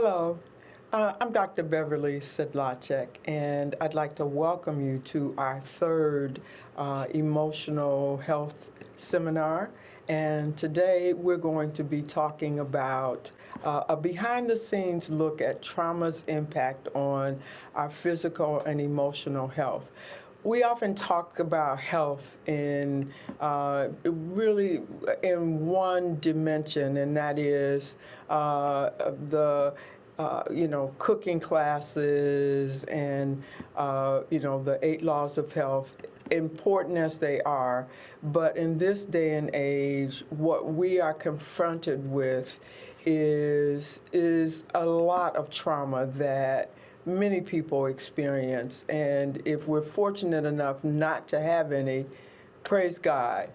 Hello, I'm Dr. Beverly Sedlacek, and I'd like to welcome you to our third emotional health seminar. And today we're going to be talking about a behind the scenes look at trauma's impact on our physical and emotional health. We often talk about health in really in one dimension, and that is the cooking classes and the 8 laws of health, important as they are. But in this day and age, what we are confronted with is a lot of trauma that many people experience. And if we're fortunate enough not to have any, praise God.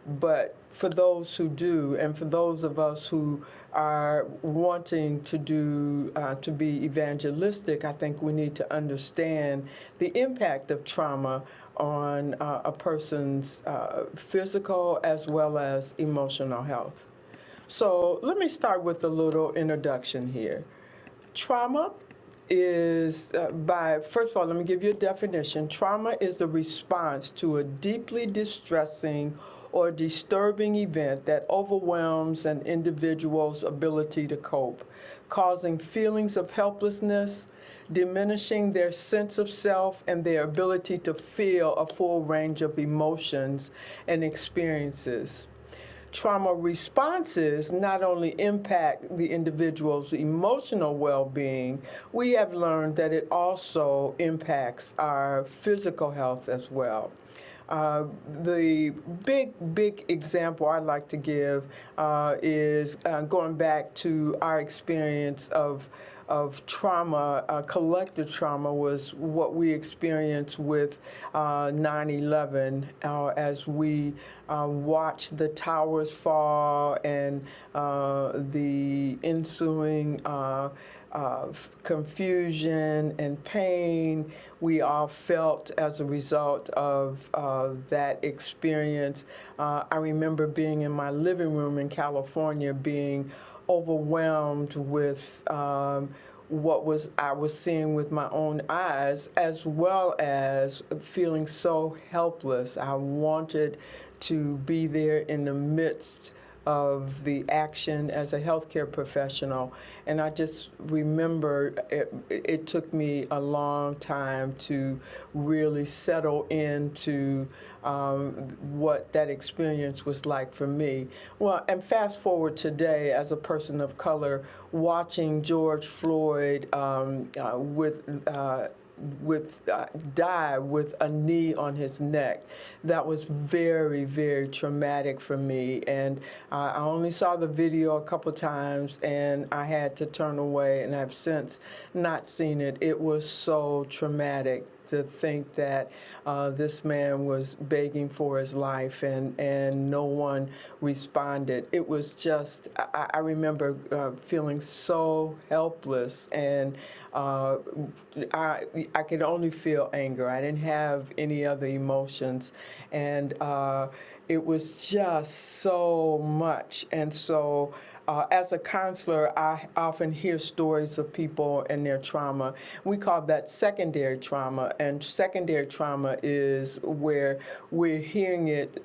But for those who do, and for those of us who are wanting to be evangelistic, I think we need to understand the impact of trauma on a person's physical as well as emotional health. So let me start with a little introduction here. Trauma is first of all, let me give you a definition. Trauma is the response to a deeply distressing or disturbing event that overwhelms an individual's ability to cope, causing feelings of helplessness, diminishing their sense of self and their ability to feel a full range of emotions and experiences. Trauma responses not only impact the individual's emotional well-being, we have learned that it also impacts our physical health as well. The big example I'd like to give is going back to our experience of trauma. Collective trauma was what we experienced with 9/11 as we watched the towers fall and the ensuing confusion and pain we all felt as a result of that experience. I remember being in my living room in California, being overwhelmed with what I was seeing with my own eyes, as well as feeling so helpless. I wanted to be there in the midst of the action as a healthcare professional. And I just remember it took me a long time to really settle into what that experience was like for me. Well, and fast forward today, as a person of color, watching George Floyd die with a knee on his neck. That was very, very traumatic for me. And I only saw the video a couple times, and I had to turn away, and I've since not seen it. It was so traumatic to think that this man was begging for his life and no one responded. It was just, I remember feeling so helpless, and I could only feel anger. I didn't have any other emotions, and it was just so much. And so as a counselor, I often hear stories of people and their trauma. We call that secondary trauma, and secondary trauma is where we're hearing it,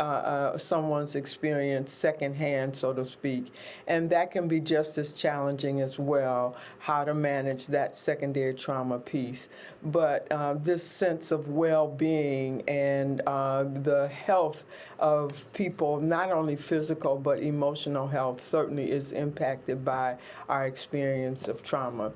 someone's experience secondhand, so to speak, and that can be just as challenging as well, how to manage that secondary trauma piece. But this sense of well-being and the health of people, not only physical but emotional health, certainly is impacted by our experience of trauma.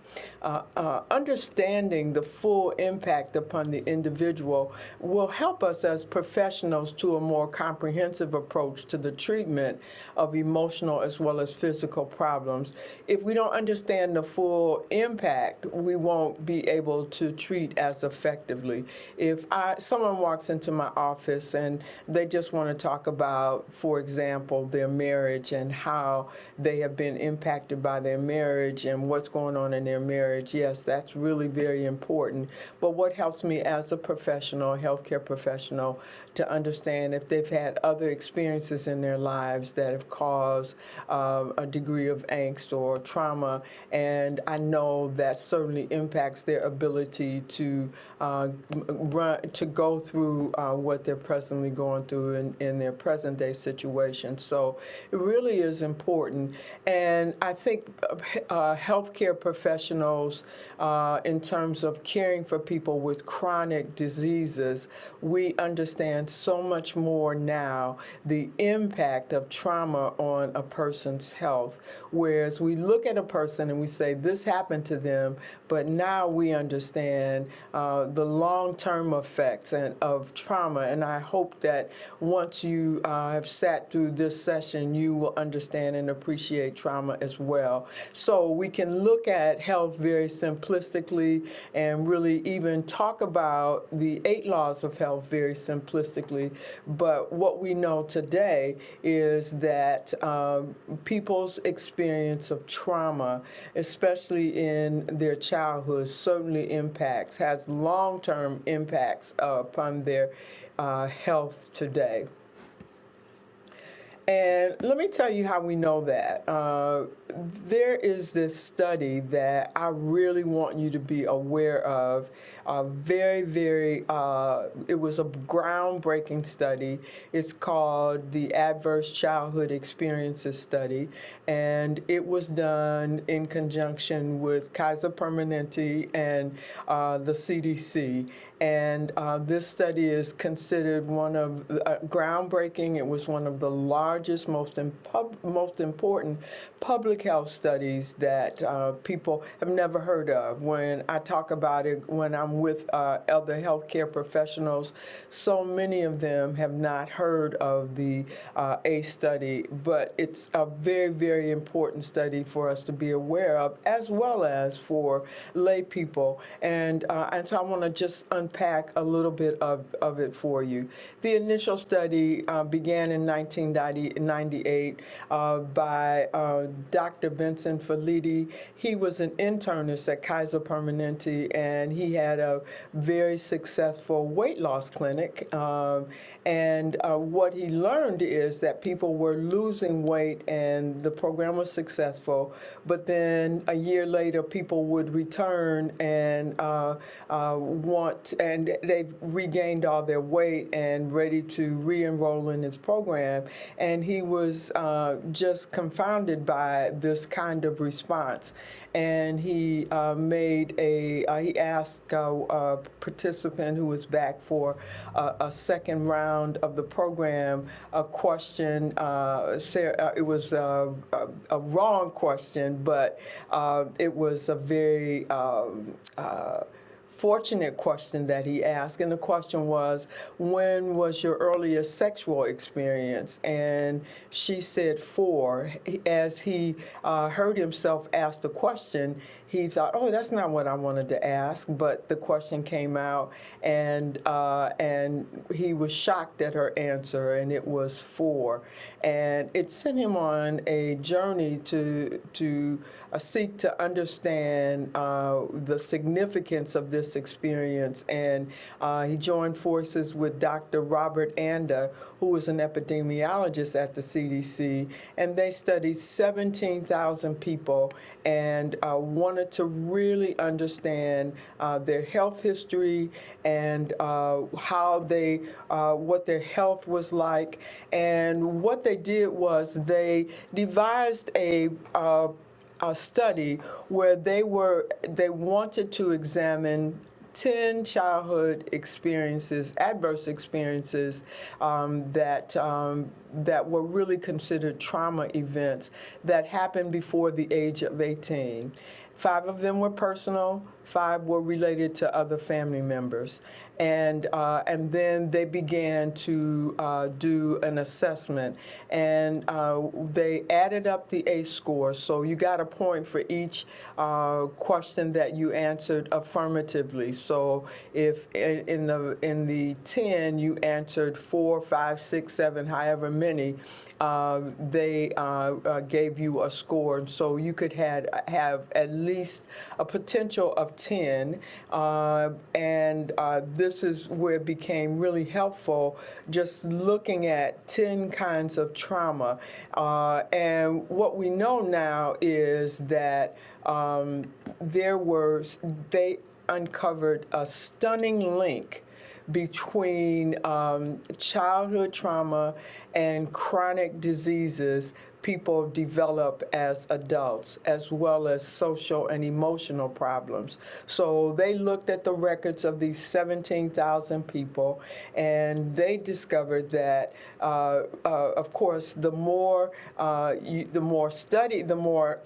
Understanding the full impact upon the individual will help us as professionals to a more comprehensive approach to the treatment of emotional as well as physical problems. If we don't understand the full impact, we won't be able to treat as effectively. If someone walks into my office and they just want to talk about, for example, their marriage and how they have been impacted by their marriage and what's going on in their marriage, yes, that's really very important. But what helps me as a professional, healthcare professional, to understand if they've had other experiences in their lives that have caused a degree of angst or trauma, and I know that certainly impacts their ability to go through what they're presently going through in their present day situation. So it really is important, and I think healthcare professionals, in terms of caring for people with chronic diseases, we understand so much more now the impact of trauma on a person's health. Whereas we look at a person and we say, this happened to them, but now we understand the long-term effects of trauma. And I hope that once you have sat through this session, you will understand and appreciate trauma as well. So we can look at health very simplistically and really even talk about the 8 laws of health very simplistically. But what we know today is that people's experience of trauma, especially in their childhood, certainly has long-term impacts upon their health today. And let me tell you how we know that. There is this study that I really want you to be aware of. It was a groundbreaking study. It's called the Adverse Childhood Experiences Study, and it was done in conjunction with Kaiser Permanente and the CDC. And this study is considered one of groundbreaking. It was one of the largest, most important public health studies that people have never heard of. When I talk about it, when I'm with other healthcare professionals, so many of them have not heard of the ACE study, but it's a very, very important study for us to be aware of, as well as for lay people. And so I want to just unpack a little bit of it for you. The initial study began in 1998 by Dr. Vincent Felitti. He was an internist at Kaiser Permanente, and he had a very successful weight loss clinic. And what he learned is that people were losing weight and the program was successful, but then a year later people would return and they've regained all their weight and ready to re-enroll in his program. And he was just confounded by this kind of response. And he he asked a participant who was back for a second round of the program a question. It was a wrong question, but it was a very fortunate question that he asked, and the question was, when was your earliest sexual experience? And she said 4. As he heard himself ask the question, he thought, oh, that's not what I wanted to ask, but the question came out, and he was shocked at her answer, and it was 4. And it sent him on a journey to seek to understand the significance of this experience. And he joined forces with Dr. Robert Anda, who was an epidemiologist at the CDC, and they studied 17,000 people and wanted to really understand their health history and what their health was like. And what they did was they devised a study where they wanted to examine 10 childhood experiences, adverse experiences that were really considered trauma events that happened before the age of 18. 5 of them were personal, 5 were related to other family members. And then they began to do an assessment, and they added up the ACE score. So you got a point for each question that you answered affirmatively. So if in the 10 you answered 4, 5, 6, 7, however many, they gave you a score. And so you could have at least a potential of 10, and this is where it became really helpful, just looking at 10 kinds of trauma. And what we know now is that they uncovered a stunning link between childhood trauma and chronic diseases people develop as adults, as well as social and emotional problems. So they looked at the records of these 17,000 people, and they discovered that, of course, the more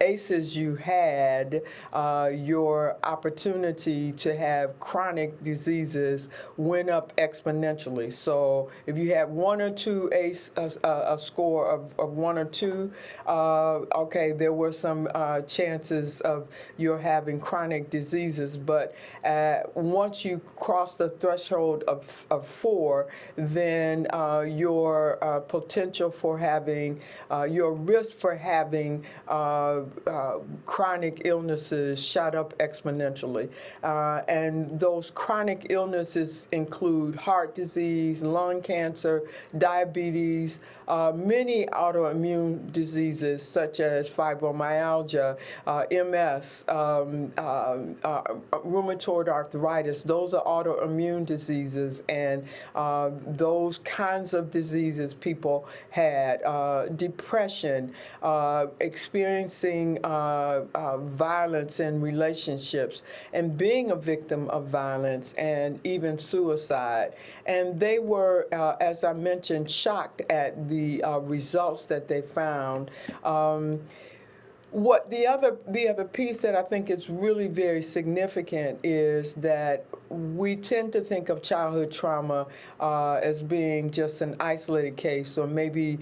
ACEs you had, your opportunity to have chronic diseases went up exponentially. So if you had 1 or 2 ACE, a score of 1 or 2, okay, there were some chances of your having chronic diseases, but once you cross the threshold of 4, then your potential for having, your risk for having chronic illnesses shot up exponentially. And those chronic illnesses include heart disease, lung cancer, diabetes, many autoimmune diseases such as fibromyalgia, MS, rheumatoid arthritis. Those are autoimmune diseases, and those kinds of diseases people had. Depression, experiencing violence in relationships, and being a victim of violence, and even suicide. And they were, as I mentioned, shocked at the results that they found. What the other piece that I think is really very significant is that we tend to think of childhood trauma as being just an isolated case, or maybe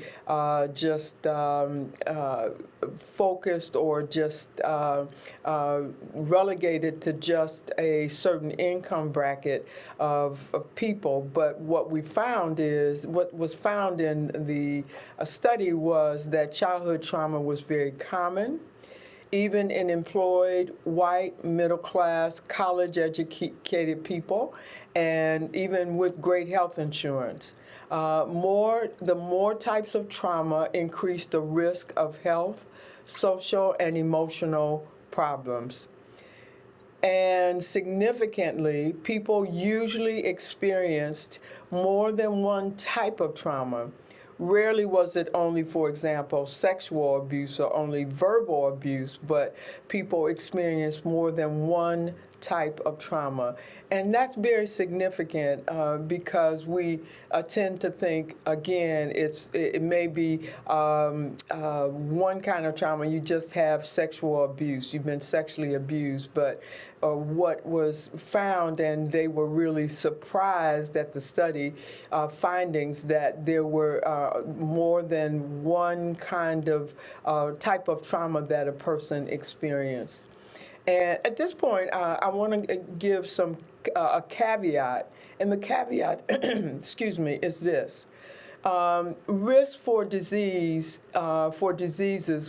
just focused, or just relegated to just a certain income bracket of people. But what was found in the study was that childhood trauma was very common, even in employed, white, middle-class, college-educated people, and even with great health insurance. The more types of trauma increase the risk of health, social, and emotional problems. And significantly, people usually experienced more than one type of trauma. Rarely was it only, for example, sexual abuse or only verbal abuse, but people experienced more than one type of trauma. And that's very significant because we tend to think, again, it may be one kind of trauma. You just have sexual abuse. You've been sexually abused. But what was found, and they were really surprised at the study findings, that there were more than one kind of type of trauma that a person experienced. And at this point, I want to give a caveat, and the caveat, excuse me, is this. Risk for diseases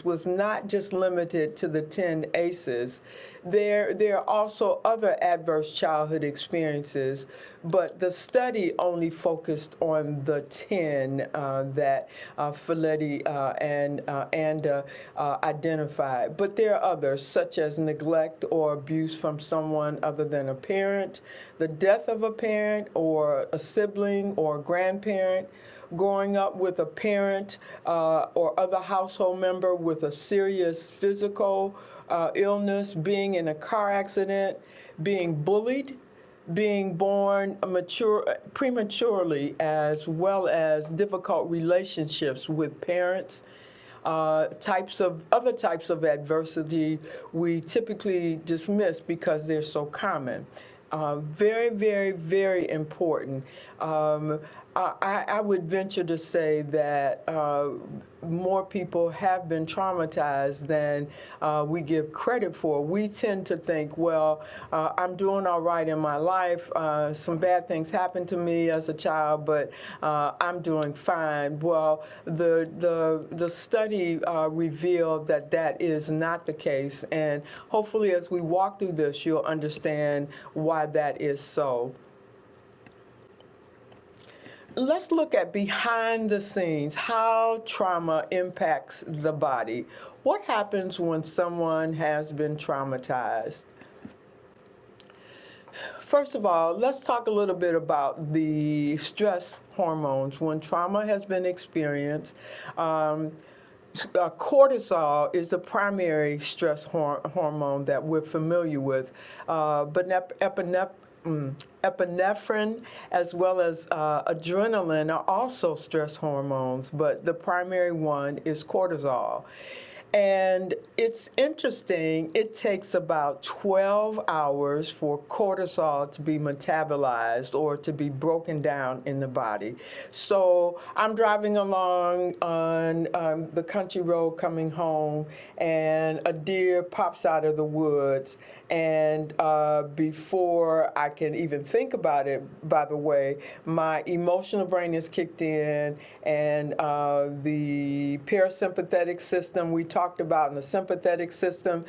was not just limited to the 10 ACEs. There are also other adverse childhood experiences, but the study only focused on the 10 that Folletti and Anda identified. But there are others, such as neglect or abuse from someone other than a parent, the death of a parent or a sibling or a grandparent, growing up with a parent or other household member with a serious physical illness, being in a car accident, being bullied, being born prematurely, as well as difficult relationships with parents, other types of adversity we typically dismiss because they're so common. Very, very, very important. I would venture to say that more people have been traumatized than we give credit for. We tend to think, well, I'm doing all right in my life. Some bad things happened to me as a child, but I'm doing fine. Well, the study revealed that that is not the case, and hopefully, as we walk through this, you'll understand why that is so. Let's look at behind the scenes, how trauma impacts the body. What happens when someone has been traumatized? First of all, let's talk a little bit about the stress hormones. When trauma has been experienced, cortisol is the primary stress hormone that we're familiar with, but epinephrine as well as adrenaline are also stress hormones, but the primary one is cortisol. And it's interesting, it takes about 12 hours for cortisol to be metabolized or to be broken down in the body. So I'm driving along on the country road coming home, and a deer pops out of the woods. And before I can even think about it, by the way, my emotional brain is kicked in, and the parasympathetic system we talked about in the sympathetic system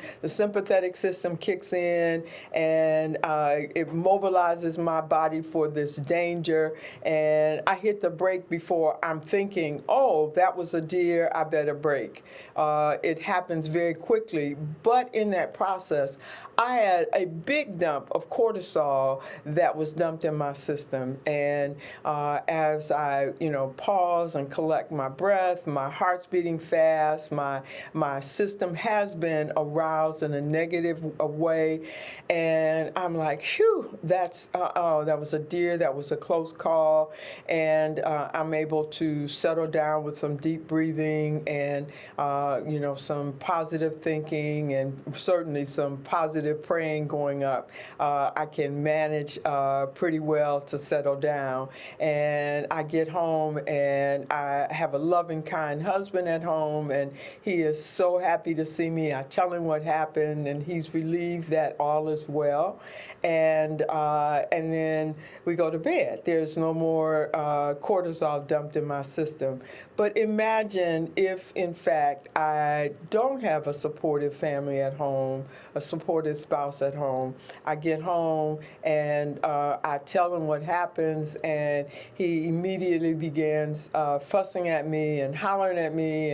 kicks in, and it mobilizes my body for this danger, and I hit the brake before I'm thinking, oh, that was a deer, I better brake. It happens very quickly, but in that process, I had a big dump of cortisol that was dumped in my system, and as I, pause and collect my breath, my heart's beating fast, my system has been aroused in a negative way, and I'm like, phew, that was a deer, that was a close call, and I'm able to settle down with some deep breathing and, some positive thinking and certainly some positive praying going up. I can manage pretty well to settle down, and I get home and I have a loving, kind husband at home, and he is so happy to see me. I tell him what happened, and he's relieved that all is well. And then we go to bed. There's no more cortisol dumped in my system. But imagine if, in fact, I don't have a supportive family at home, a supportive spouse at home. I get home and I tell him what happens, and he immediately begins fussing at me and hollering at me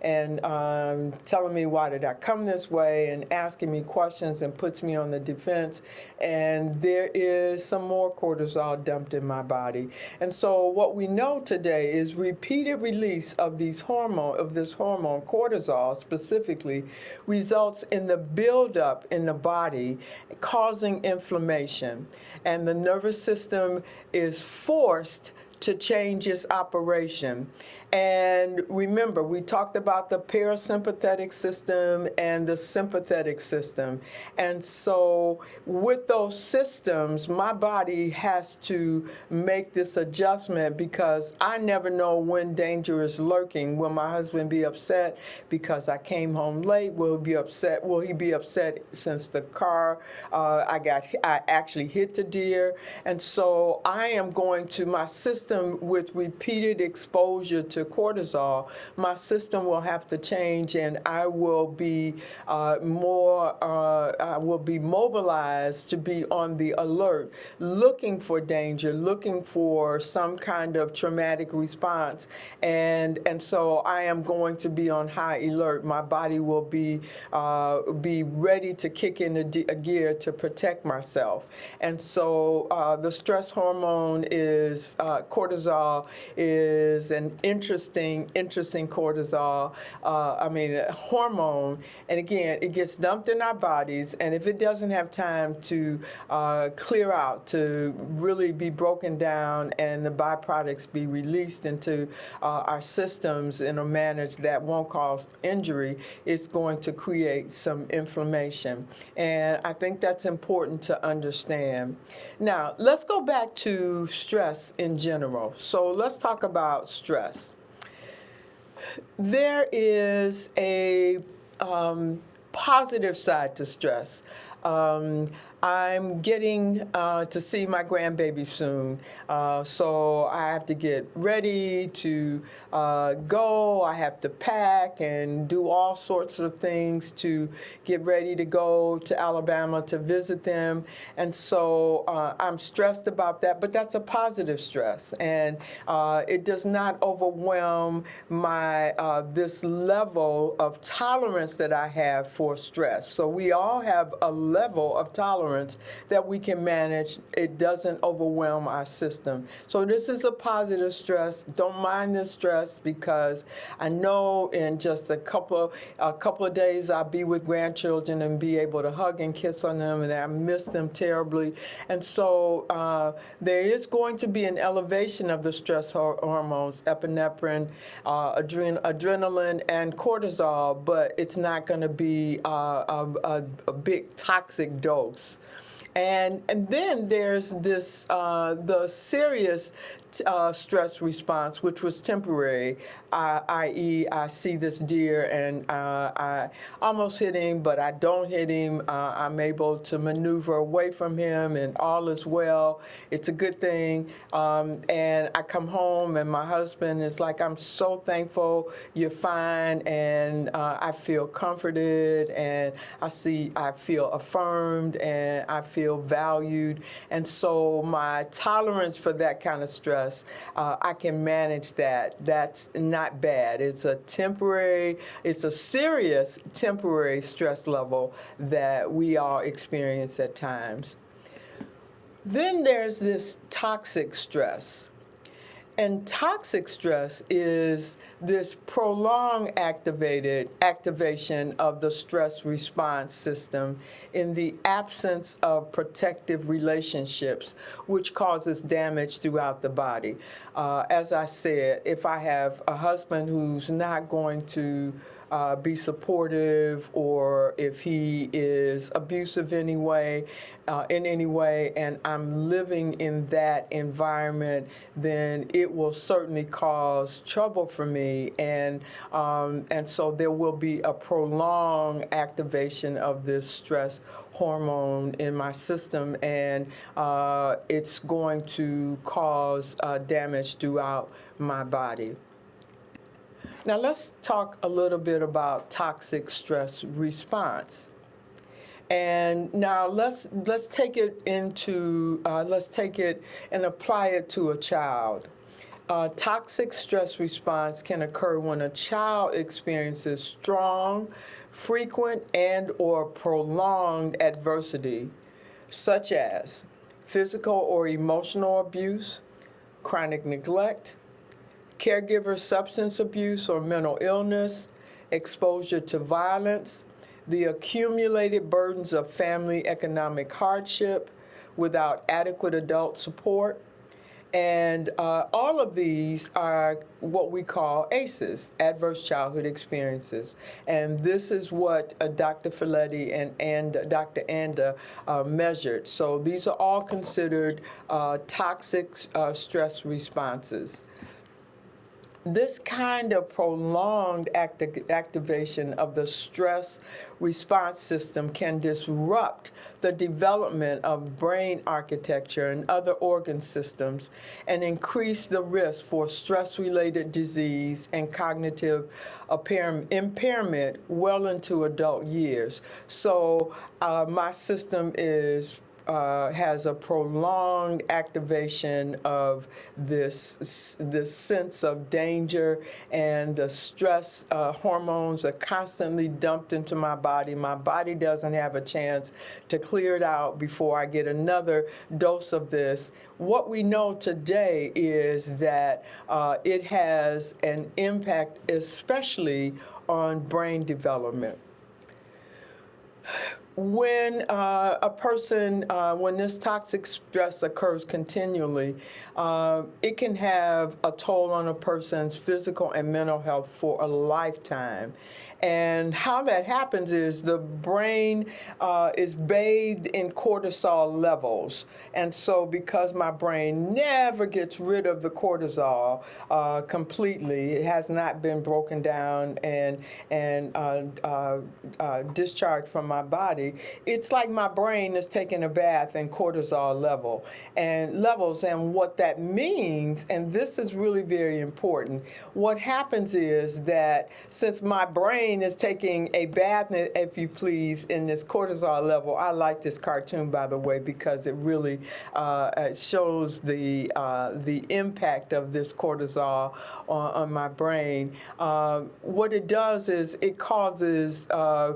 and telling me why did I come this way and asking me questions and puts me on the defense. And there is some more cortisol dumped in my body. And so what we know today is repeated release of this hormone, cortisol specifically, results in the buildup in the body, causing inflammation. And the nervous system is forced to change its operation. And remember, we talked about the parasympathetic system and the sympathetic system. And so with those systems, my body has to make this adjustment because I never know when danger is lurking. Will my husband be upset because I came home late? Will he be upset? Will he be upset since the car, I actually hit the deer? And so I am going to my system with repeated exposure to cortisol, my system will have to change, and I will be mobilized to be on the alert, looking for danger, looking for some kind of traumatic response, and so I am going to be on high alert. My body will be ready to kick in a gear to protect myself, and so the stress hormone is cortisol. cortisol is an interesting cortisol, a hormone. And again, it gets dumped in our bodies, and if it doesn't have time to clear out, to really be broken down, and the byproducts be released into our systems in a manner that won't cause injury, it's going to create some inflammation. And I think that's important to understand. Now, let's go back to stress in general. So let's talk about stress. There is a positive side to stress. I'm getting to see my grandbaby soon, so I have to get ready to go. I have to pack and do all sorts of things to get ready to go to Alabama to visit them, and so I'm stressed about that, but that's a positive stress, and it does not overwhelm my this level of tolerance that I have for stress. So we all have a level of tolerance that we can manage. It doesn't overwhelm our system. So this is a positive stress. Don't mind this stress, because I know in just a couple of days I'll be with grandchildren and be able to hug and kiss on them, and I miss them terribly. And so there is going to be an elevation of the stress hormones, epinephrine, adrenaline, and cortisol, but it's not going to be a big toxic dose. And then there's this the serious stress response, which was temporary, i.e. I see this deer and I almost hit him, but I don't hit him. I'm able to maneuver away from him, and all is well. It's a good thing. And I come home, and my husband is like, I'm so thankful you're fine, and I feel comforted, and I feel affirmed, and I feel valued. And so my tolerance for that kind of stress, I can manage that. That's not bad. It's a serious temporary stress level that we all experience at times. Then there's this toxic stress. And toxic stress is this prolonged activation of the stress response system in the absence of protective relationships, which causes damage throughout the body. As I said, if I have a husband who's not going to be supportive, or if he is abusive in any way, and I'm living in that environment, then it will certainly cause trouble for me, and so there will be a prolonged activation of this stress hormone in my system, and it's going to cause damage throughout my body. Now let's talk a little bit about toxic stress response. And now let's take it and apply it to a child. Toxic stress response can occur when a child experiences strong, frequent, and or prolonged adversity, such as physical or emotional abuse, chronic neglect, caregiver substance abuse or mental illness, exposure to violence, the accumulated burdens of family economic hardship without adequate adult support. And all of these are what we call ACEs, adverse childhood experiences. And this is what Dr. Folletti and Dr. Anda measured. So these are all considered toxic stress responses. This kind of prolonged activation of the stress response system can disrupt the development of brain architecture and other organ systems, and increase the risk for stress-related disease and cognitive impairment well into adult years. So my system is has a prolonged activation of this sense of danger, and the stress hormones are constantly dumped into my body. My body doesn't have a chance to clear it out before I get another dose of this. What we know today is that it has an impact, especially on brain development. When a person, when this toxic stress occurs continually, it can have a toll on a person's physical and mental health for a lifetime. And how that happens is the brain is bathed in cortisol levels. And so because my brain never gets rid of the cortisol completely, it has not been broken down and discharged from my body, it's like my brain is taking a bath in cortisol levels. And what that means, and this is really very important, what happens is that since my brain is taking a bath, if you please, in this cortisol level. I like this cartoon, by the way, because it really shows the impact of this cortisol on my brain. What it does is it causes a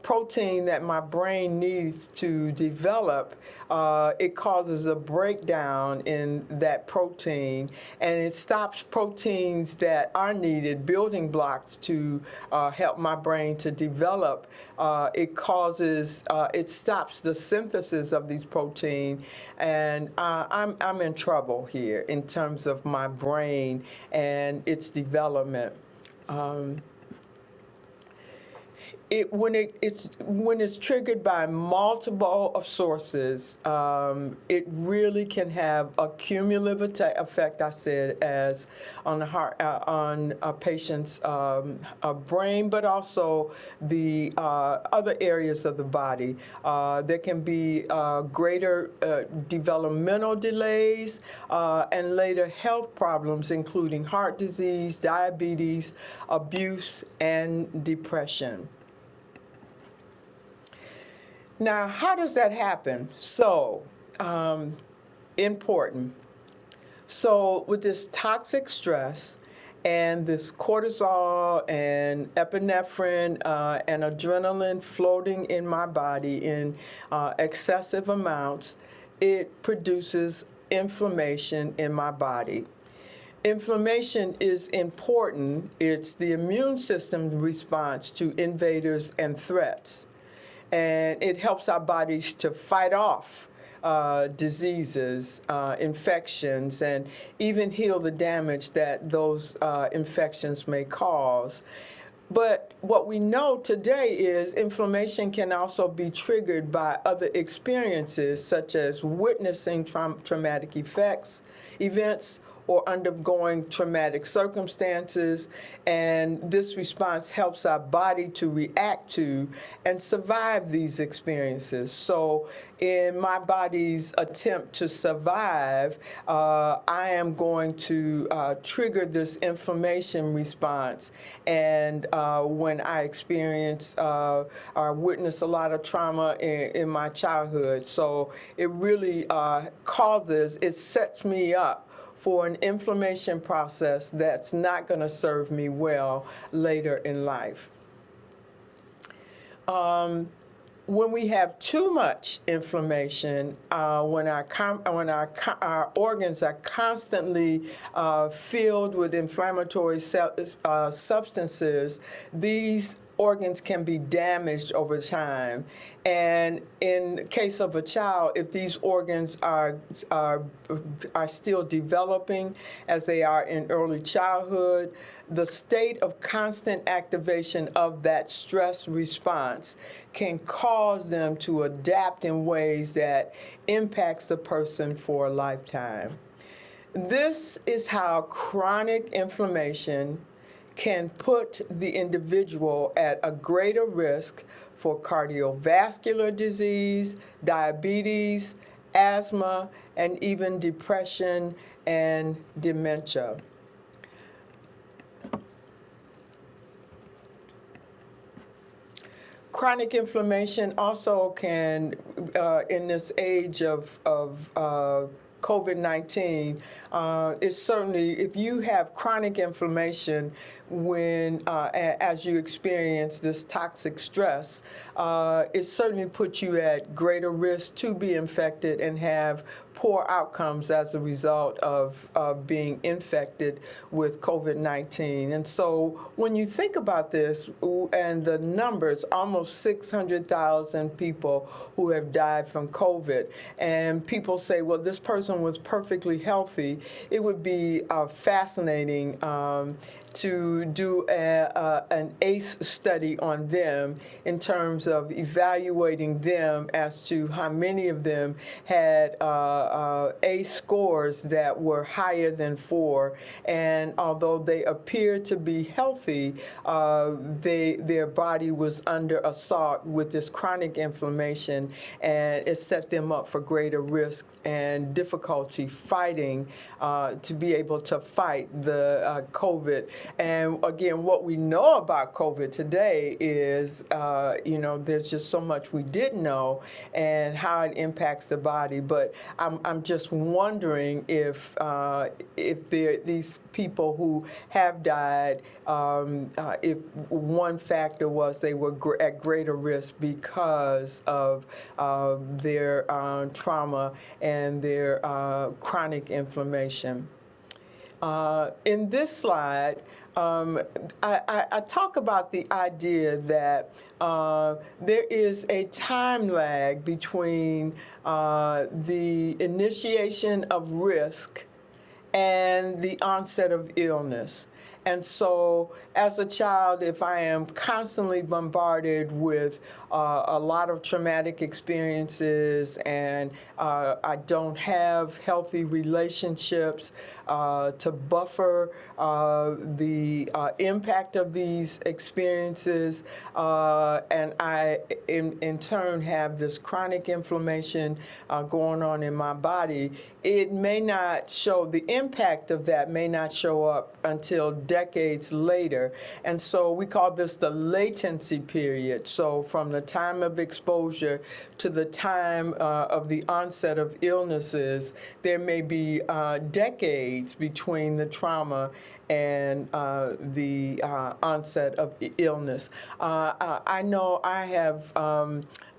protein that my brain needs to develop. It causes a breakdown in that protein, and it stops proteins that are needed, building blocks to help my brain to develop. It stops the synthesis of these proteins, and I'm in trouble here in terms of my brain and its development. When it's triggered by multiple of sources, it really can have a cumulative effect. I said, as on the heart, on a patient's brain, but also the other areas of the body. There can be greater developmental delays and later health problems, including heart disease, diabetes, abuse, and depression. Now, how does that happen? So, important. So, with this toxic stress and this cortisol and epinephrine and adrenaline floating in my body in excessive amounts, it produces inflammation in my body. Inflammation is important. It's the immune system's response to invaders and threats. And it helps our bodies to fight off diseases, infections, and even heal the damage that those infections may cause. But what we know today is inflammation can also be triggered by other experiences, such as witnessing traumatic events, or undergoing traumatic circumstances, and this response helps our body to react to and survive these experiences. So in my body's attempt to survive, I am going to trigger this inflammation response. And when I experience or witness a lot of trauma in my childhood, so it really it sets me up for an inflammation process that's not going to serve me well later in life. When we have too much inflammation, when our organs are constantly filled with inflammatory substances, these organs can be damaged over time. And in the case of a child, if these organs are still developing as they are in early childhood, the state of constant activation of that stress response can cause them to adapt in ways that impacts the person for a lifetime. This is how chronic inflammation can put the individual at a greater risk for cardiovascular disease, diabetes, asthma, and even depression and dementia. Chronic inflammation also can, in this age of COVID-19, is certainly, if you have chronic inflammation when, as you experience this toxic stress, it certainly puts you at greater risk to be infected and have poor outcomes as a result of being infected with COVID-19. And so when you think about this and the numbers, almost 600,000 people who have died from COVID, and people say, well, this person was perfectly healthy, it would be fascinating to do an ACE study on them in terms of evaluating them as to how many of them had ACE scores that were higher than 4. And although they appeared to be healthy, their body was under assault with this chronic inflammation, and it set them up for greater risk and difficulty fighting to be able to fight the COVID. And again, what we know about COVID today is, there's just so much we didn't know and how it impacts the body. But I'm just wondering if these people who have died, if one factor was they were at greater risk because of their trauma and their chronic inflammation. In this slide, I talk about the idea that there is a time lag between the initiation of risk and the onset of illness. And so as a child, if I am constantly bombarded with a lot of traumatic experiences and I don't have healthy relationships to buffer the impact of these experiences, and I, in turn, have this chronic inflammation going on in my body, it may not show, the impact of that may not show up until decades later. And so we call this the latency period. So from the time of exposure to the time of the onset of illnesses, there may be decades between the trauma and the onset of illness. I know I have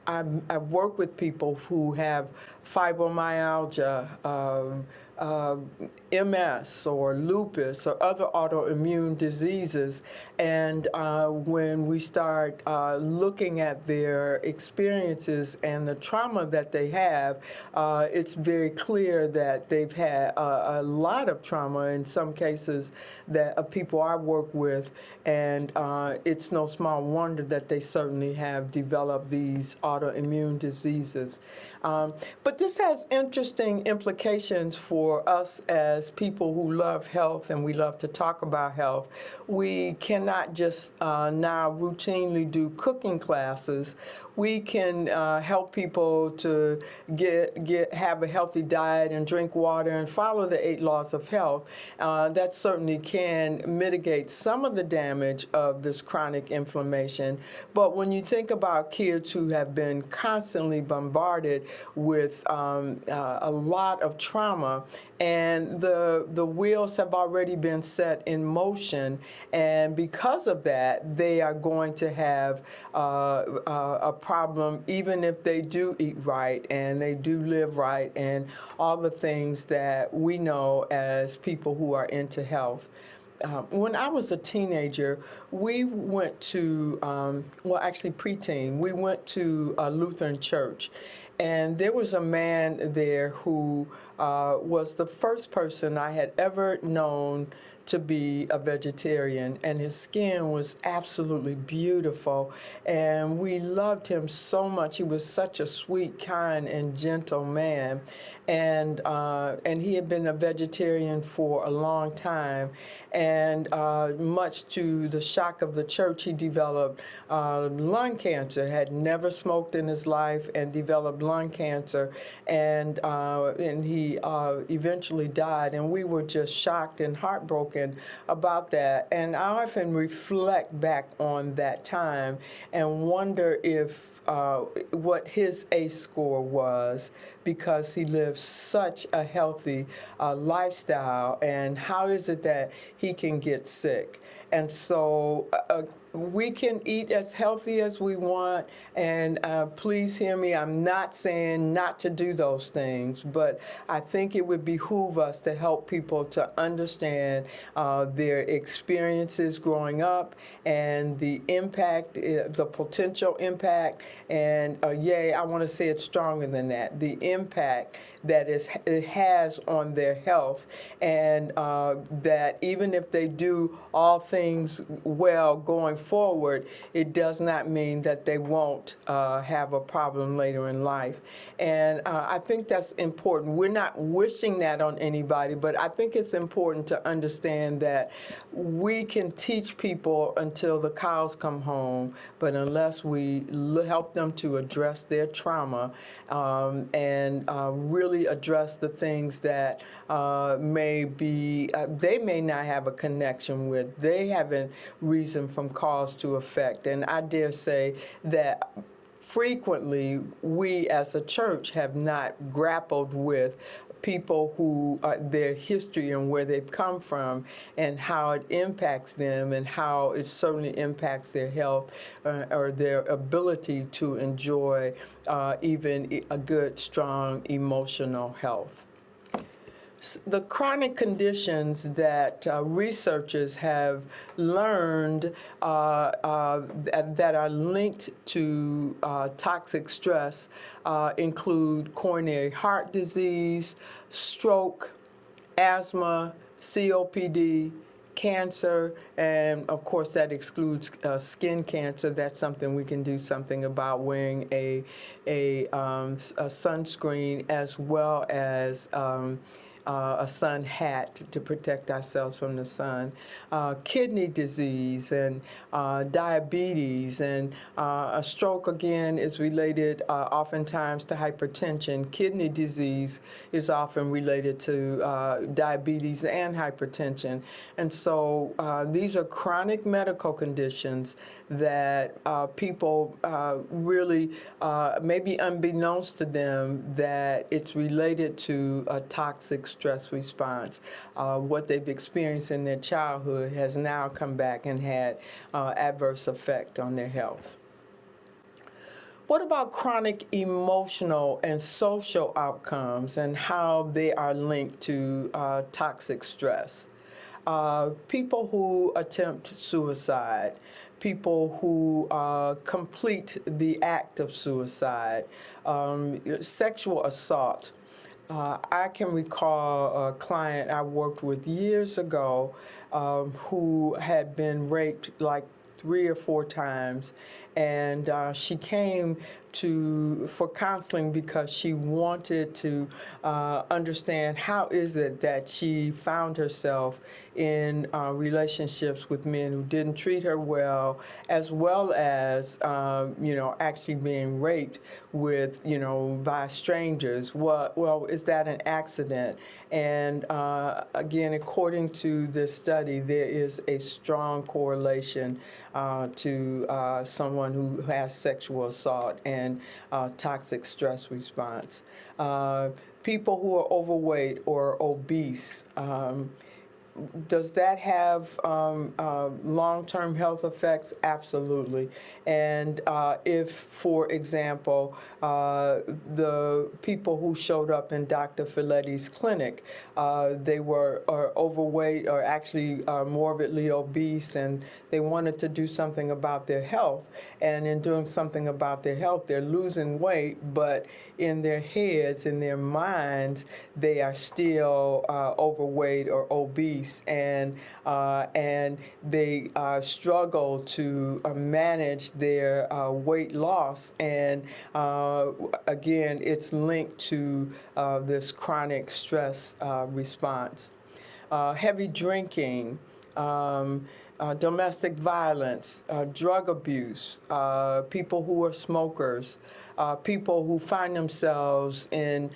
I've worked with people who have fibromyalgia, MS or lupus or other autoimmune diseases, and when we start looking at their experiences and the trauma that they have, it's very clear that they've had a lot of trauma in some cases that people I work with, and it's no small wonder that they certainly have developed these autoimmune diseases. But this has interesting implications for us as people who love health and we love to talk about health. We cannot just now routinely do cooking classes. We can help people to have a healthy diet and drink water and follow the 8 laws of health. That certainly can mitigate some of the damage of this chronic inflammation. But when you think about kids who have been constantly bombarded with a lot of trauma, and the wheels have already been set in motion, and because of that, they are going to have a problem even if they do eat right and they do live right and all the things that we know as people who are into health. When I was a teenager, we went to, actually preteen, we went to a Lutheran church. And there was a man there who was the first person I had ever known to be a vegetarian, and his skin was absolutely beautiful, and we loved him so much. He was such a sweet, kind, and gentle man, and he had been a vegetarian for a long time, and much to the shock of the church, he developed lung cancer, had never smoked in his life, and developed lung cancer, and he eventually died, and we were just shocked and heartbroken talking about that, and I often reflect back on that time and wonder if what his ACE score was, because he lives such a healthy lifestyle, and how is it that he can get sick? And so we can eat as healthy as we want, and please hear me, I'm not saying not to do those things, but I think it would behoove us to help people to understand their experiences growing up and the impact, the potential impact, and I want to say it stronger than that, the impact that it has on their health, and that even if they do all things well going forward, it does not mean that they won't have a problem later in life. And I think that's important. We're not wishing that on anybody, but I think it's important to understand that we can teach people until the cows come home, but unless we help them to address their trauma and really address the things that may be, they may not have a connection with, they haven't reasoned from cause to effect. And I dare say that frequently we as a church have not grappled with people who their history and where they've come from and how it impacts them and how it certainly impacts their health or their ability to enjoy even a good, strong emotional health. The chronic conditions that researchers have learned that are linked to toxic stress include coronary heart disease, stroke, asthma, COPD, cancer, and of course that excludes skin cancer. That's something we can do something about, wearing a sunscreen as well as a sun hat to protect ourselves from the sun, kidney disease and diabetes, and a stroke again is related oftentimes to hypertension. Kidney disease is often related to diabetes and hypertension. And so these are chronic medical conditions that people really, maybe unbeknownst to them, that it's related to a toxic stress response. What they've experienced in their childhood has now come back and had adverse effect on their health. What about chronic emotional and social outcomes and how they are linked to toxic stress? People who attempt suicide, people who complete the act of suicide, sexual assault. I can recall a client I worked with years ago who had been raped like 3 or 4 times, and she came for counseling because she wanted to understand how is it that she found herself in relationships with men who didn't treat her well as actually being raped by strangers. Well, is that an accident? And again, according to this study, there is a strong correlation to someone who has sexual assault and toxic stress response. People who are overweight or obese, does that have long-term health effects? Absolutely. And if, for example, the people who showed up in Dr. Filletti's clinic, they were overweight or actually morbidly obese, and they wanted to do something about their health. And in doing something about their health, they're losing weight, but in their heads, in their minds, they are still overweight or obese, and they struggle to manage their weight loss. And again, it's linked to this chronic stress response. Heavy drinking, domestic violence, drug abuse, people who are smokers, people who find themselves in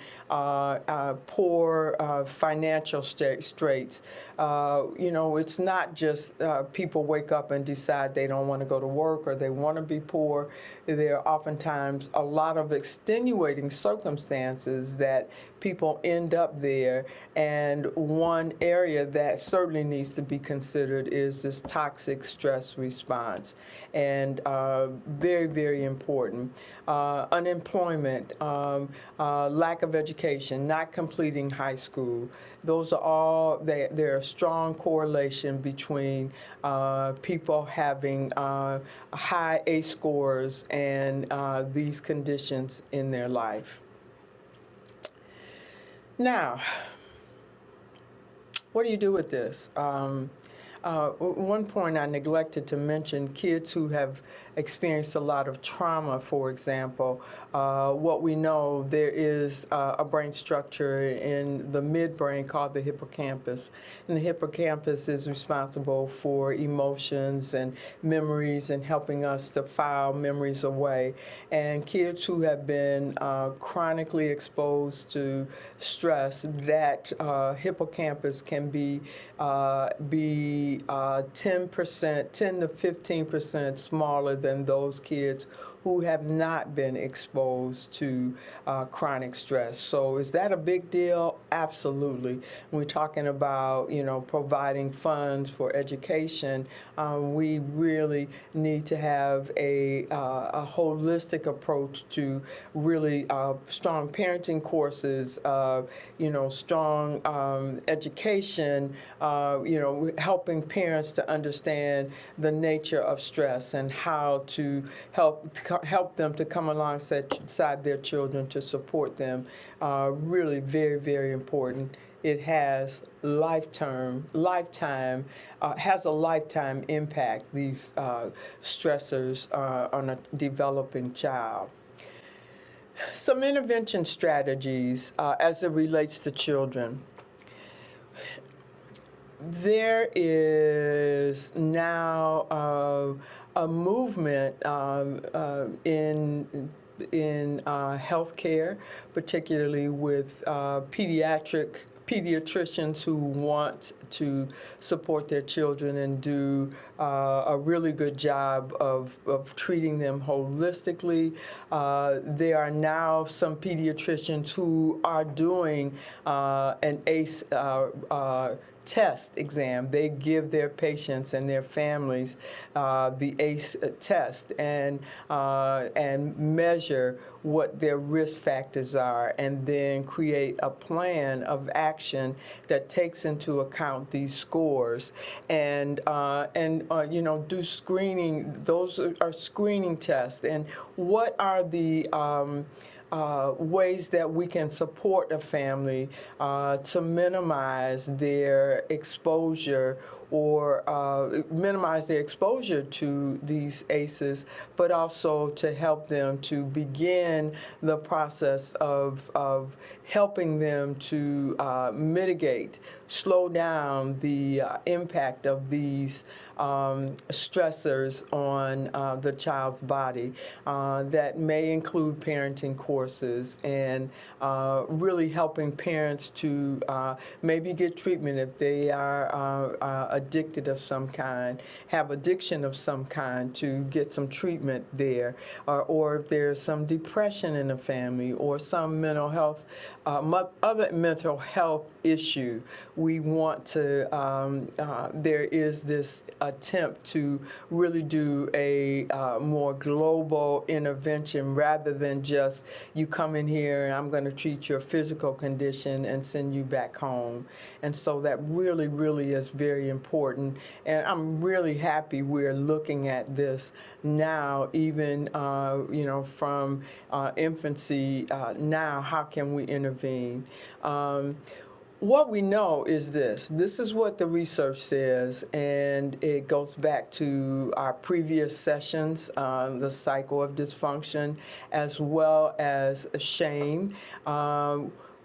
poor financial straits. It's not just people wake up and decide they don't want to go to work or they want to be poor. There are oftentimes a lot of extenuating circumstances that people end up there, and one area that certainly needs to be considered is this toxic stress response, and very, very important. Unemployment, lack of education, not completing high school. Those are all, there are strong correlation between people having high ACE scores and these conditions in their life. Now, what do you do with this? One point I neglected to mention, kids who have experienced a lot of trauma, for example, what we know, there is a brain structure in the midbrain called the hippocampus. And the hippocampus is responsible for emotions and memories and helping us to file memories away. And kids who have been chronically exposed to stress, that hippocampus can be 10%, 10 to 15% smaller than those kids who have not been exposed to chronic stress. So is that a big deal? Absolutely. We're talking about, providing funds for education. We really need to have a holistic approach to really strong parenting courses, strong education, helping parents to understand the nature of stress and how to help them to come alongside their children to support them. Really very, very important. It has lifetime impact, these stressors on a developing child. Some intervention strategies as it relates to children. There is now a movement in healthcare, particularly with pediatricians who want to support their children and do a really good job of treating them holistically. There are now some pediatricians who are doing an ACE test exam. They give their patients and their families the ACE test and measure what their risk factors are, and then create a plan of action that takes into account these scores and do screening. Those are screening tests. And what are the ways that we can support a family to minimize their exposure or minimize their exposure to these ACEs, but also to help them to begin the process of helping them to mitigate, slow down the impact of these stressors on the child's body. That may include parenting courses and really helping parents to maybe get treatment if they are addicted of some kind, have addiction of some kind, to get some treatment there, or if there's some depression in the family or some mental health, other mental health issue. We want to, there is this attempt to really do a more global intervention rather than just you come in here and I'm going to treat your physical condition and send you back home. And so that really, really is very important. And I'm really happy we're looking at this now, even, from infancy now, how can we intervene? What we know is this. This is what the research says, and it goes back to our previous sessions, the cycle of dysfunction, as well as shame.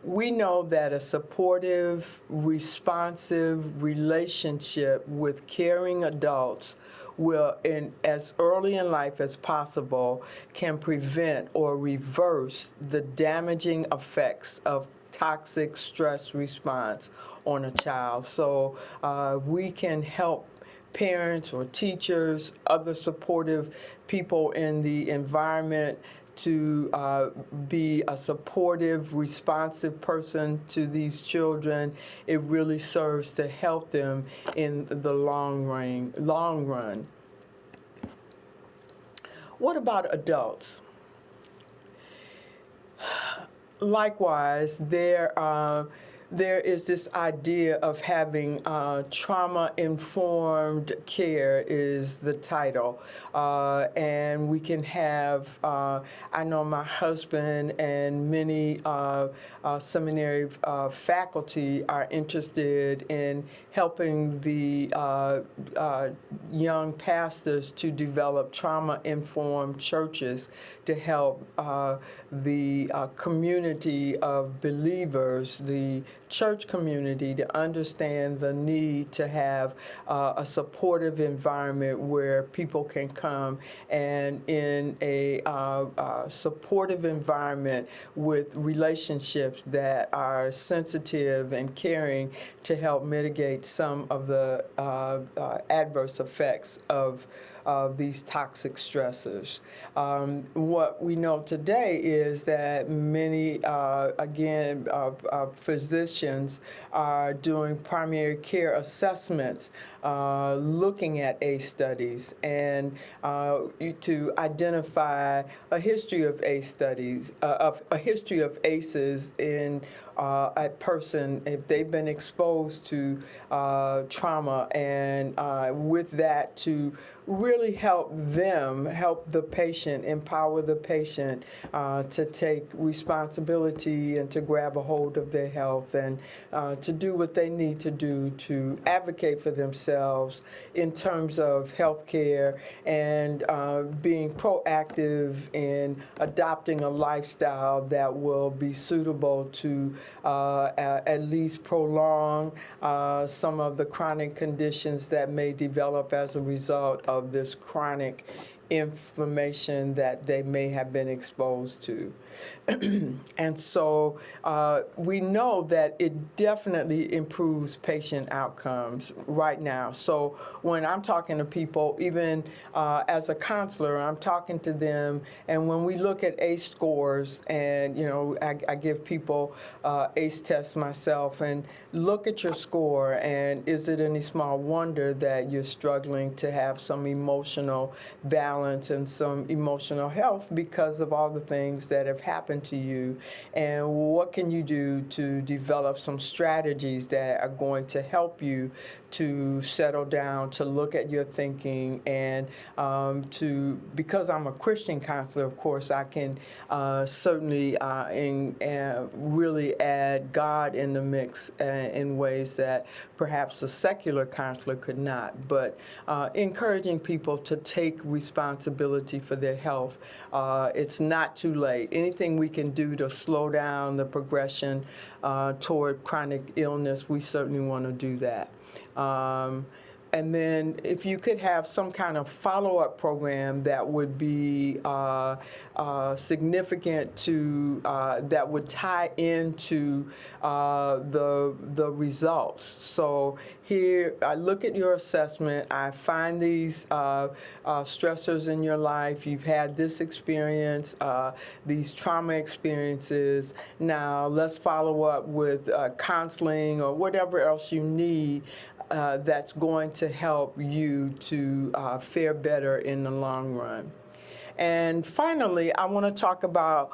we know that a supportive, responsive relationship with caring adults will, in as early in life as possible, can prevent or reverse the damaging effects of toxic stress response on a child. So we can help parents or teachers, other supportive people in the environment to be a supportive, responsive person to these children. It really serves to help them in the long run. What about adults? Likewise, there is this idea of having trauma-informed care is the title. And we can have, I know my husband and many seminary faculty are interested in helping the young pastors to develop trauma-informed churches to help the community of believers, the church community, to understand the need to have a supportive environment where people can come and in a supportive environment with relationships that are sensitive and caring to help mitigate some of the adverse effects of these toxic stressors. What we know today is that many, physicians are doing primary care assessments, looking at ACE studies, and to identify a history of ACE studies, of a history of ACEs in a person if they've been exposed to trauma, and with that to really help the patient, empower the patient to take responsibility and to grab a hold of their health and to do what they need to do to advocate for themselves in terms of health care and being proactive in adopting a lifestyle that will be suitable to at least prolong some of the chronic conditions that may develop as a result of this chronic inflammation that they may have been exposed to. And so we know that it definitely improves patient outcomes right now. So when I'm talking to people, even as a counselor, I'm talking to them, and when we look at ACE scores, and I give people ACE tests myself, and look at your score, and is it any small wonder that you're struggling to have some emotional balance and some emotional health because of all the things that have happened to you, and what can you do to develop some strategies that are going to help you to settle down, to look at your thinking, and because I'm a Christian counselor, of course, I can certainly really add God in the mix in ways that perhaps a secular counselor could not, but encouraging people to take responsibility for their health. It's not too late. Anything we can do to slow down the progression toward chronic illness, we certainly want to do that. And then if you could have some kind of follow-up program that would be significant to, that would tie into the results. So here, I look at your assessment, I find these stressors in your life, you've had this experience, these trauma experiences. Now let's follow up with counseling or whatever else you need that's going to help you to fare better in the long run. And finally, I want to talk about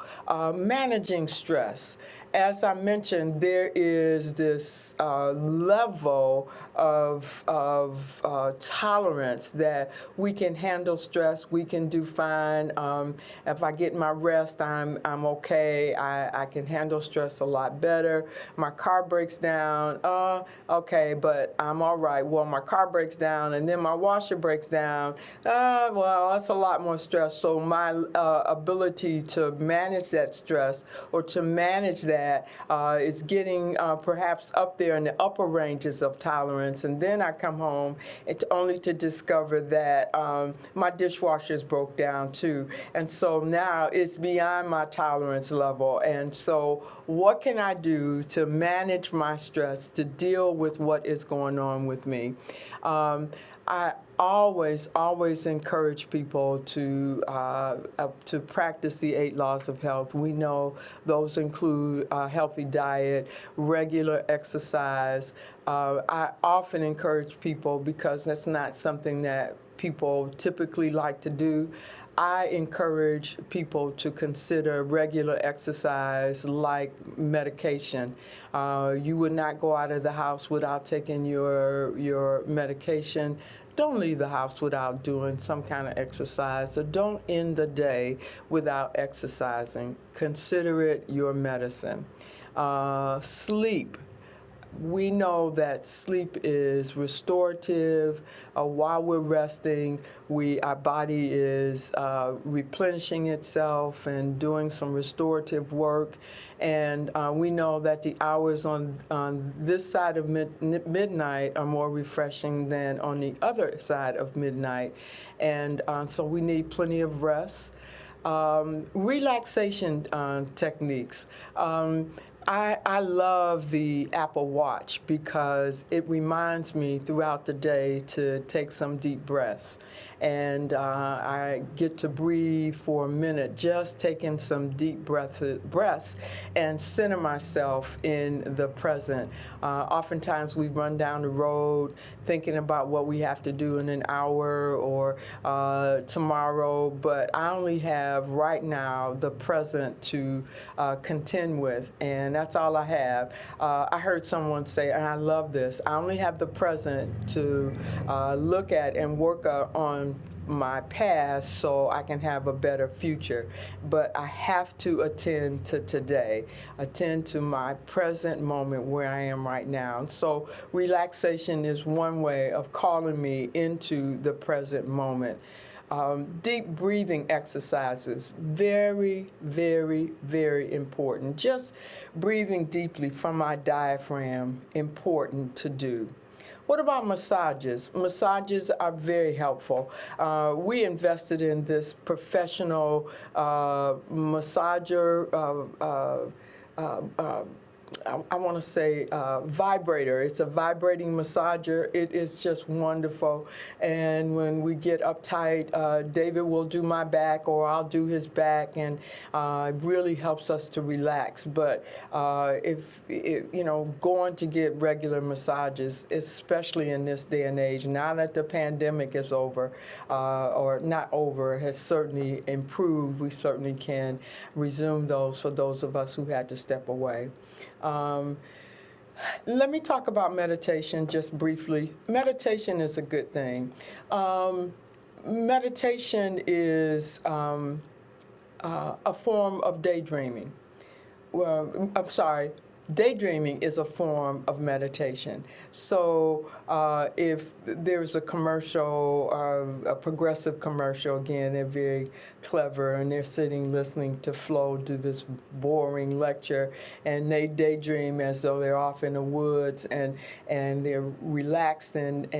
managing stress. As I mentioned, there is this level of tolerance that we can handle stress. We can do fine. If I get my rest, I'm okay. I can handle stress a lot better. My car breaks down. Okay, but I'm all right. Well, my car breaks down, and then my washer breaks down. Well, that's a lot more stress. so my ability to manage that stress or to manage that is getting perhaps up there in the upper ranges of tolerance. And then I come home only to discover that my dishwasher's broke down too. And so now it's beyond my tolerance level. And so what can I do to manage my stress, to deal with what is going on with me? I always encourage people to practice the 8 laws of health. We know those include a healthy diet, regular exercise. I often encourage people, because that's not something that people typically like to do, I encourage people to consider regular exercise like medication. You would not go out of the house without taking your medication. Don't leave the house without doing some kind of exercise. So don't end the day without exercising. Consider it your medicine. Sleep. We know that sleep is restorative. While we're resting, our body is replenishing itself and doing some restorative work. And we know that the hours on this side of midnight are more refreshing than on the other side of midnight. And so we need plenty of rest. Relaxation techniques. I love the Apple Watch because it reminds me throughout the day to take some deep breaths. And I get to breathe for a minute, just taking some deep breaths and center myself in the present. Oftentimes we run down the road thinking about what we have to do in an hour or tomorrow, but I only have right now the present to contend with, and that's all I have. I heard someone say, and I love this, I only have the present to look at and work on my past so I can have a better future. But I have to attend to today, attend to my present moment where I am right now. And so relaxation is one way of calling me into the present moment. Deep breathing exercises, very, very, very important. Just breathing deeply from my diaphragm, important to do. What about massages? Massages are very helpful. We invested in this professional massager, I want to say vibrator. It's a vibrating massager. It is just wonderful. And when we get uptight, David will do my back or I'll do his back, and it really helps us to relax. But if going to get regular massages, especially in this day and age, now that the pandemic is over, or not over, has certainly improved, we certainly can resume those for those of us who had to step away. Let me talk about meditation just briefly. Meditation is a good thing. Meditation is a form of daydreaming. Well, I'm sorry. Daydreaming is a form of meditation. So if there's a commercial, a progressive commercial, again, they're very clever, and they're sitting listening to Flo do this boring lecture, and they daydream as though they're off in the woods, and they're relaxed, and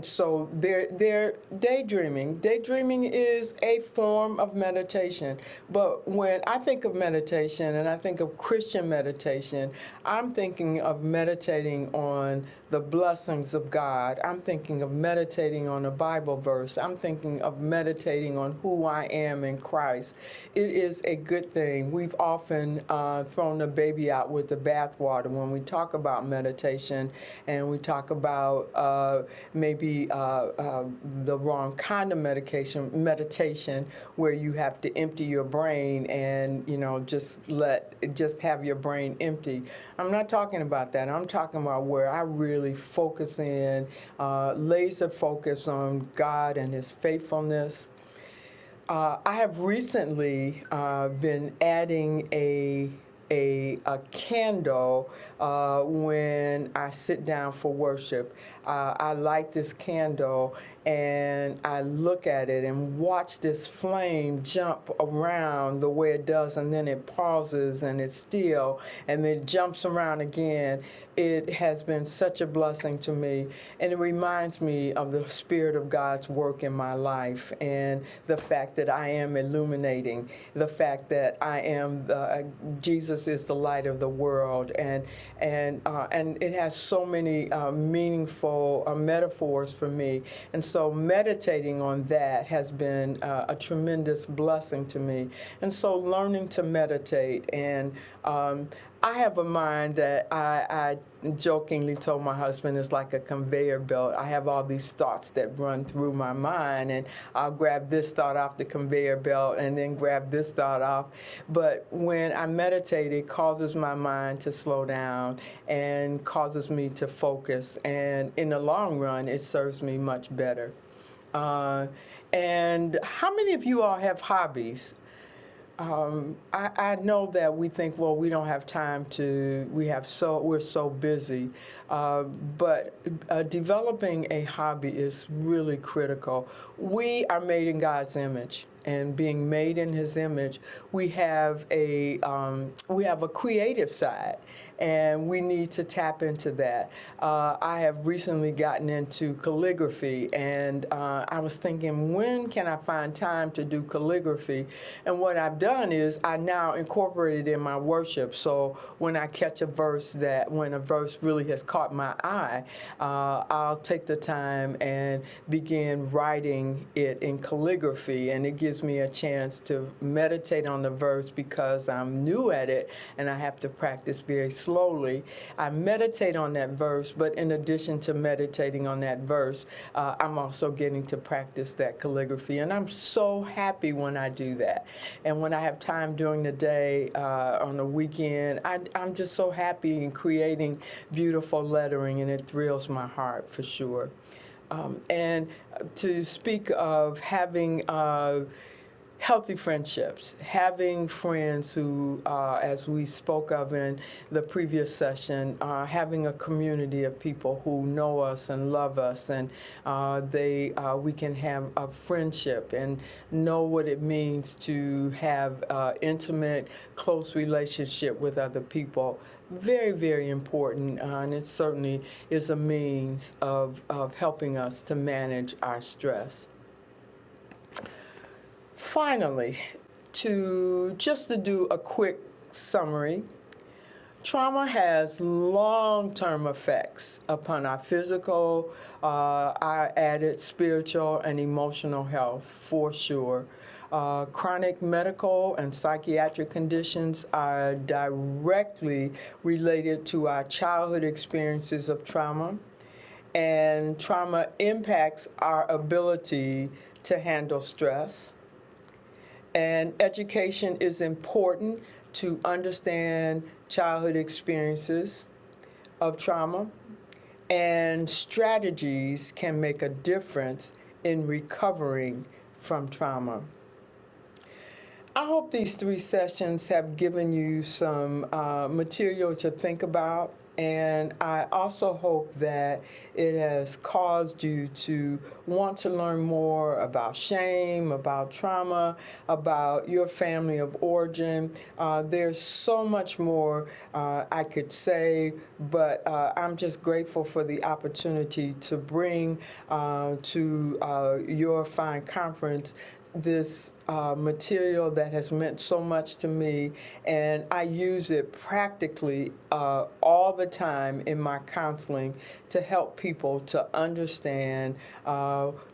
so they're daydreaming. Daydreaming is a form of meditation. But when I think of meditation and I think of Christian meditation, I'm thinking of meditating on the blessings of God. I'm thinking of meditating on a Bible verse. I'm thinking of meditating on who I am in Christ. It is a good thing. We've often thrown the baby out with the bathwater when we talk about meditation, and we talk about maybe the wrong kind of meditation where you have to empty your brain and just have your brain empty. I'm not talking about that. I'm talking about where I really focus in, laser focus on God and His faithfulness. I have recently been adding a candle when I sit down for worship. I light this candle, and I look at it and watch this flame jump around the way it does, and then it pauses and it's still, and then it jumps around again. It has been such a blessing to me, and it reminds me of the Spirit of God's work in my life, and the fact that I am illuminating, the fact that I am Jesus is the light of the world, and it has so many meaningful metaphors for me, and so meditating on that has been a tremendous blessing to me, and so learning to meditate. And I have a mind that I jokingly told my husband is like a conveyor belt. I have all these thoughts that run through my mind, and I'll grab this thought off the conveyor belt and then grab this thought off. But when I meditate, it causes my mind to slow down and causes me to focus. And in the long run, it serves me much better. And how many of you all have hobbies? I know that we think, well, we don't have time to, we're so busy, but developing a hobby is really critical. We are made in God's image, and being made in His image, we have a creative side, and we need to tap into that. I have recently gotten into calligraphy, and I was thinking, when can I find time to do calligraphy? And what I've done is I now incorporate it in my worship. So when I catch a verse when a verse really has caught my eye, I'll take the time and begin writing it in calligraphy, and it gives me a chance to meditate on the verse because I'm new at it and I have to practice very slowly. I meditate on that verse, but in addition to meditating on that verse, I'm also getting to practice that calligraphy, and I'm so happy when I do that. And when I have time during the day, on the weekend, I'm just so happy in creating beautiful lettering, and it thrills my heart for sure. And to speak of having healthy friendships, having friends who, as we spoke of in the previous session, having a community of people who know us and love us, and we can have a friendship and know what it means to have intimate, close relationship with other people. Very, very important, and it certainly is a means of helping us to manage our stress. Finally, to do a quick summary, trauma has long-term effects upon our physical, our added spiritual and emotional health, for sure. Chronic medical and psychiatric conditions are directly related to our childhood experiences of trauma, and trauma impacts our ability to handle stress. And education is important to understand childhood experiences of trauma, and strategies can make a difference in recovering from trauma. I hope these 3 sessions have given you some material to think about, and I also hope that it has caused you to want to learn more about shame, about trauma, about your family of origin. There's so much more I could say, but I'm just grateful for the opportunity to bring to your fine conference this material that has meant so much to me, and I use it practically all the time in my counseling to help people to understand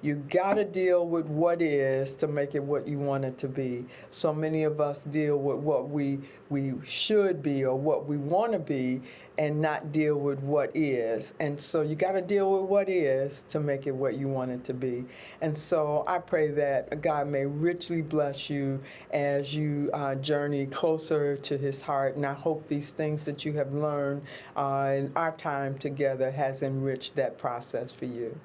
you got to deal with what is to make it what you want it to be. So many of us deal with what we should be or what we want to be, and not deal with what is. And so you got to deal with what is to make it what you want it to be. And so I pray that God may richly bless you as you journey closer to His heart. And I hope these things that you have learned in our time together has enriched that process for you.